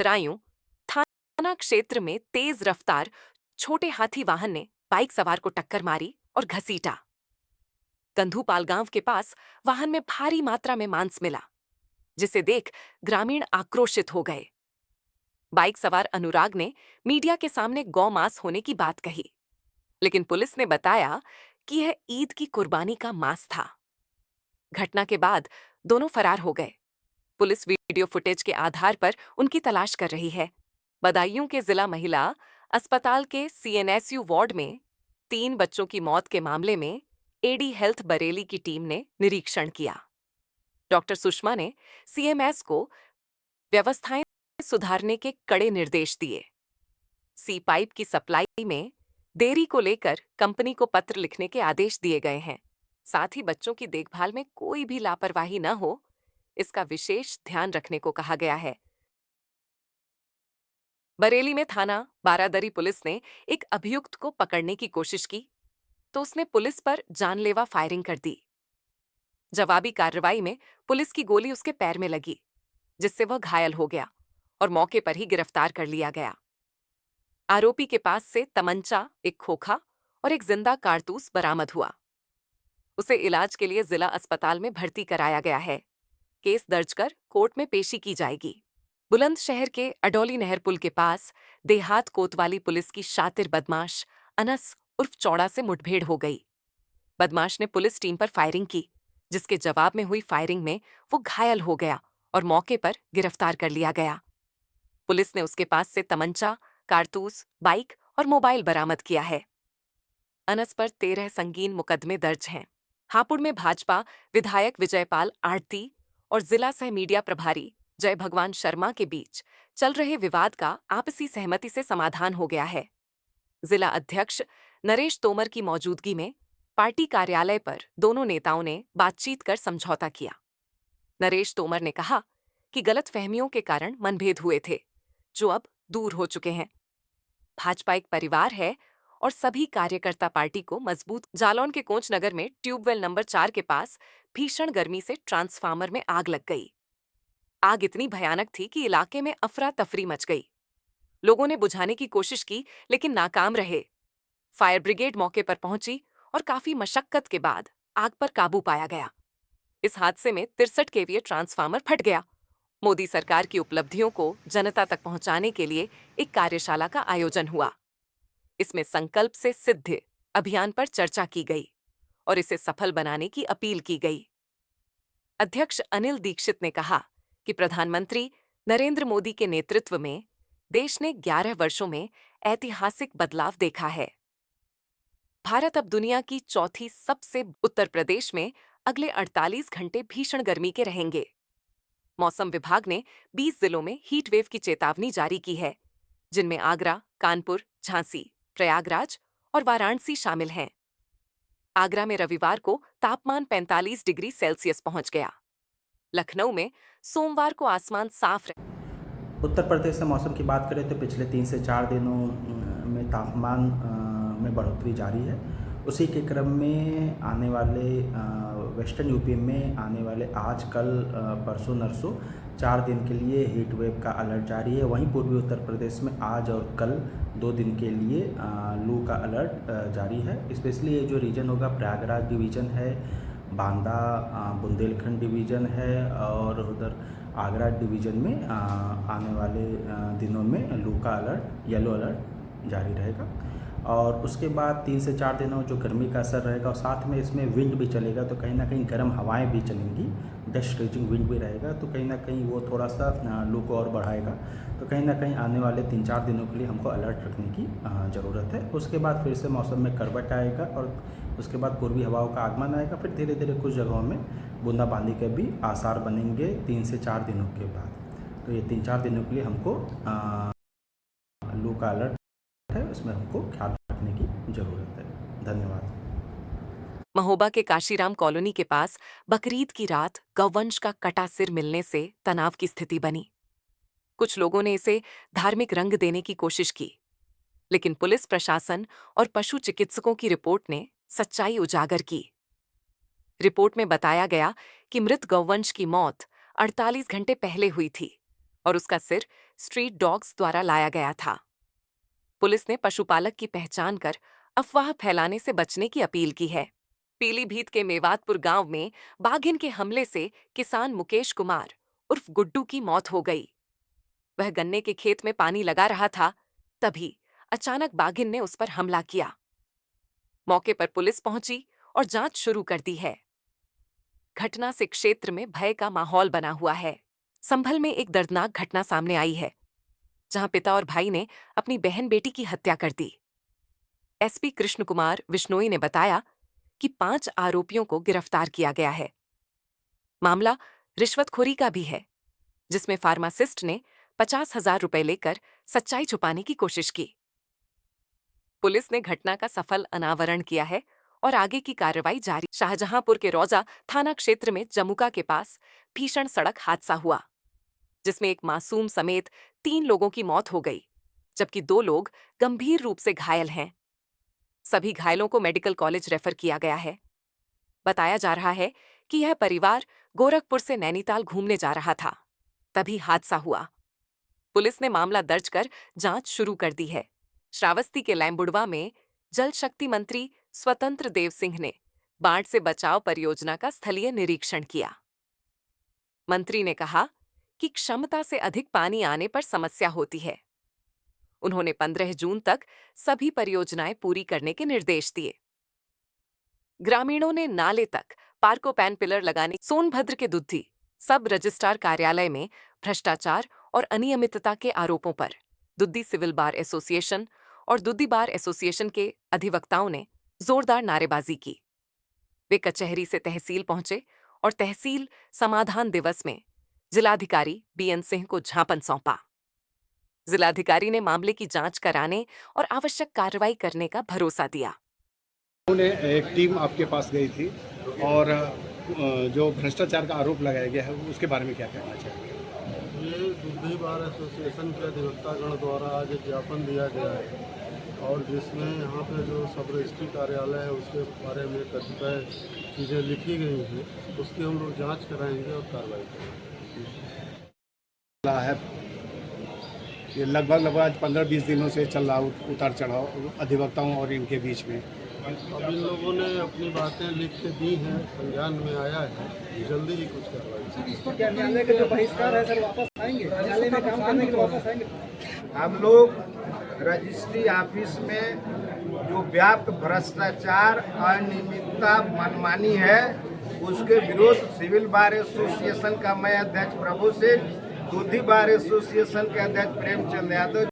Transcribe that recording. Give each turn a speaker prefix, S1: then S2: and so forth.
S1: जरायूं थाना क्षेत्र में तेज रफ्तार छोटे हाथी वाहन ने बाइक सवार को टक्कर मारी और घसीटा। गंधुपाल गांव के पास वाहन में भारी मात्रा में मांस मिला, जिसे देख ग्रामीण आक्रोशित हो गए। बाइक सवार अनुराग ने मीडिया के सामने गौ मांस होने की बात कही, लेकिन पुलिस ने बताया कि यह ईद की कुर्बानी का मांस था। घटना के बाद दोनों फरार हो गए। पुलिस वीडियो फुटेज के आधार पर उनकी तलाश कर रही है। बदायूं के जिला महिला अस्पताल के सीएनएसयू वार्ड में 3 बच्चों की मौत के मामले में एडी हेल्थ बरेली की टीम ने निरीक्षण किया। डॉक्टर सुषमा ने सीएमएस को व्यवस्थाएं सुधारने के कड़े निर्देश दिए। सी पाइप की सप्लाई में देरी को लेकर कंपनी को पत्र लिखने के आदेश दिए गए हैं। साथ ही बच्चों की देखभाल में कोई भी लापरवाही न हो, इसका विशेष ध्यान रखने को कहा गया है। बरेली में थाना बारादरी पुलिस ने एक अभियुक्त को पकड़ने की कोशिश की, तो उसने पुलिस पर जानलेवा फायरिंग कर दी। जवाबी कार्रवाई में पुलिस की गोली उसके पैर में लगी, जिससे वह घायल हो गया और मौके पर ही गिरफ्तार कर लिया गया। आरोपी के पास से तमंचा, एक खोखा और एक जिंदा कारतूस बरामद हुआ। उसे इलाज के लिए जिला अस्पताल में भर्ती कराया गया है। केस दर्ज कर कोर्ट में पेशी की जाएगी। बुलंदशहर के अडौली नहर पुल के पास देहात कोतवाली पुलिस की शातिर बदमाश अनस उर्फ चौड़ा से मुठभेड़ हो गई। बदमाश ने पुलिस टीम पर फायरिंग की, जिसके जवाब में हुई फायरिंग में वो घायल हो गया और मौके पर गिरफ्तार कर लिया गया। पुलिस ने उसके पास से तमंचा, कारतूस, बाइक और मोबाइल बरामद किया है। अनस पर 13 संगीन मुकदमे दर्ज हैं। हापुड़ में भाजपा विधायक विजयपाल आढ़ती और जिला सह मीडिया प्रभारी जय भगवान शर्मा के बीच चल रहे विवाद का आपसी सहमति से समाधान हो गया है। जिला अध्यक्ष नरेश तोमर की मौजूदगी में पार्टी कार्यालय पर दोनों नेताओं ने बातचीत कर समझौता किया। नरेश तोमर ने कहा कि गलतफहमियों के कारण मनभेद हुए थे, जो अब दूर हो चुके हैं। भाजपा एक परिवार है और सभी कार्यकर्ता पार्टी को मजबूत। जालौन के कोंच नगर में ट्यूबवेल नंबर 4 के पास भीषण गर्मी से ट्रांसफार्मर में आग लग गई। आग इतनी भयानक थी कि इलाके में अफरा तफरी मच गई। लोगों ने बुझाने की कोशिश की, लेकिन नाकाम रहे। फायर ब्रिगेड मौके पर पहुंची और काफी मशक्कत के बाद आग पर काबू पाया गया। इस हादसे में 63 केवीए ट्रांसफार्मर फट गया। मोदी सरकार की उपलब्धियों को जनता तक पहुंचाने के लिए एक कार्यशाला का आयोजन हुआ। इसमें संकल्प से सिद्ध अभियान पर चर्चा की गई और इसे सफल बनाने की अपील की गई। अध्यक्ष अनिल दीक्षित ने कहा कि प्रधानमंत्री नरेंद्र मोदी के नेतृत्व में देश ने 11 वर्षों में ऐतिहासिक बदलाव देखा है। भारत अब दुनिया की चौथी सबसे। उत्तर प्रदेश में अगले 48 घंटे भीषण गर्मी के रहेंगे। मौसम विभाग ने 20 जिलों में हीट वेव की चेतावनी जारी की है, जिनमें आगरा, कानपुर, झांसी, प्रयागराज और वाराणसी शामिल हैं। आगरा में रविवार को तापमान 45 डिग्री सेल्सियस पहुंच गया। लखनऊ में सोमवार को आसमान साफ रहा।
S2: उत्तर प्रदेश से मौसम की बात करें तो पिछले 3 से 4 दिनों में तापमान में बढ़ोतरी जारी है। उसी के क्रम में आने वाले वेस्टर्न यूपी में आने वाले आज, कल, परसों, नरसों 4 दिन के लिए हीट वेव का अलर्ट जारी है। वहीं पूर्वी उत्तर प्रदेश में आज और कल 2 दिन के लिए लू का अलर्ट जारी है। स्पेशली ये जो रीजन होगा, प्रयागराज डिवीज़न है, बांदा बुंदेलखंड डिवीज़न है और उधर आगरा डिवीज़न में आने वाले दिनों में लू का अलर्ट, येलो अलर्ट जारी रहेगा। और उसके बाद 3 से 4 दिनों जो गर्मी का असर रहेगा और साथ में इसमें विंड भी चलेगा, तो कहीं ना कहीं गर्म हवाएं भी चलेंगी, डस्ट रीचिंग विंड भी रहेगा, तो कहीं ना कहीं वो थोड़ा सा लू को और बढ़ाएगा। तो कहीं ना कहीं आने वाले 3-4 दिनों के लिए हमको अलर्ट रखने की ज़रूरत है। उसके बाद फिर से मौसम में करवट आएगा और उसके बाद पूर्वी हवाओं का आगमन आएगा। फिर धीरे धीरे कुछ जगहों में बूंदाबांदी के भी आसार बनेंगे 3 से 4 दिनों के बाद। तो ये 3-4 दिनों के लिए हमको लू का अलर्ट है, उसमें हमको ख्याल रखने की ज़रूरत है। धन्यवाद।
S1: महोबा के काशीराम कॉलोनी के पास बकरीद की रात गौवंश का कटा सिर मिलने से तनाव की स्थिति बनी। कुछ लोगों ने इसे धार्मिक रंग देने की कोशिश की, लेकिन पुलिस प्रशासन और पशु चिकित्सकों की रिपोर्ट ने सच्चाई उजागर की। रिपोर्ट में बताया गया कि मृत गौवंश की मौत 48 घंटे पहले हुई थी और उसका सिर स्ट्रीट डॉग्स द्वारा लाया गया था। पुलिस ने पशुपालक की पहचान कर अफवाह फैलाने से बचने की अपील की है। पीलीभीत के मेवातपुर गांव में बाघिन के हमले से किसान मुकेश कुमार उर्फ गुड्डू की मौत हो गई। वह गन्ने के खेत में पानी लगा रहा था, तभी अचानक बाघिन ने उस पर हमला किया। मौके पर पुलिस पहुंची और जांच शुरू कर दी है। घटना से क्षेत्र में भय का माहौल बना हुआ है। संभल में एक दर्दनाक घटना सामने आई है, जहां पिता और भाई ने अपनी बहन बेटी की हत्या कर दी। एसपी कृष्ण कुमार विश्नोई ने बताया कि 5 आरोपियों को गिरफ्तार किया गया है। मामला रिश्वतखोरी का भी है, जिसमें फार्मासिस्ट ने 50,000 रुपए लेकर सच्चाई छुपाने की कोशिश की। पुलिस ने घटना का सफल अनावरण किया है और आगे की कार्रवाई जारी। शाहजहांपुर के रौजा थाना क्षेत्र में जमुका के पास भीषण सड़क हादसा हुआ, जिसमें एक मासूम समेत 3 लोगों की मौत हो गई, जबकि 2 लोग गंभीर रूप से घायल हैं। सभी घायलों को मेडिकल कॉलेज रेफर किया गया है। बताया जा रहा है कि यह परिवार गोरखपुर से नैनीताल घूमने जा रहा था, तभी हादसा हुआ। पुलिस ने मामला दर्ज कर जांच शुरू कर दी है। श्रावस्ती के लैम्बुड़वा में जल शक्ति मंत्री स्वतंत्र देव सिंह ने बाढ़ से बचाव परियोजना का स्थलीय निरीक्षण किया। मंत्री ने कहा कि क्षमता से अधिक पानी आने पर समस्या होती है। उन्होंने 15 जून तक सभी परियोजनाएं पूरी करने के निर्देश दिए। ग्रामीणों ने नाले तक पार्कोपैन पिलर लगाने। सोनभद्र के दुद्धी सब रजिस्ट्रार कार्यालय में भ्रष्टाचार और अनियमितता के आरोपों पर दुद्धी सिविल बार एसोसिएशन और दुद्धी बार एसोसिएशन के अधिवक्ताओं ने जोरदार नारेबाजी की। वे कचहरी से तहसील पहुंचे और तहसील समाधान दिवस में जिलाधिकारी बीएन सिंह को ज्ञापन सौंपा। जिलाधिकारी ने मामले की जांच कराने और आवश्यक कार्रवाई करने का भरोसा दिया।
S3: उन्होंने एक टीम आपके पास गई थी और जो भ्रष्टाचार का आरोप लगाया गया है उसके बारे में क्या कहना चाहिए?
S4: ये दुद्धी बार एसोसिएशन के अधिवक्तागण द्वारा आज एक ज्ञापन दिया गया है और जिसमें यहाँ पे जो सब रजिस्ट्री कार्यालय है उसके बारे में कतिपय चीज़ें लिखी गई हैं, उसकी हम लोग जांच कराएंगे और कार्रवाई करेंगे।
S3: है ये लगभग 15-20 दिनों से चल रहा उतार चढ़ाव अधिवक्ताओं और इनके बीच में।
S4: अब इन लोगों ने अपनी बातें लिख के दी हैं, संज्ञान में आया है, जल्दी ही कुछ कार्रवाई।
S5: इस पर क्या न्यायालय का जो बहिष्कार है सर वापस आएंगे, न्यायालय में काम करने के लिए वापस आएंगे?
S6: हम लोग रजिस्ट्री ऑफिस में जो व्याप्त भ्रष्टाचार अनियमितता मनमानी है उसके विरोध सिविल बार एसोसिएशन का मैं अध्यक्ष प्रभु सिंह, दुद्धी बार एसोसिएशन के अध्यक्ष प्रेमचंद यादव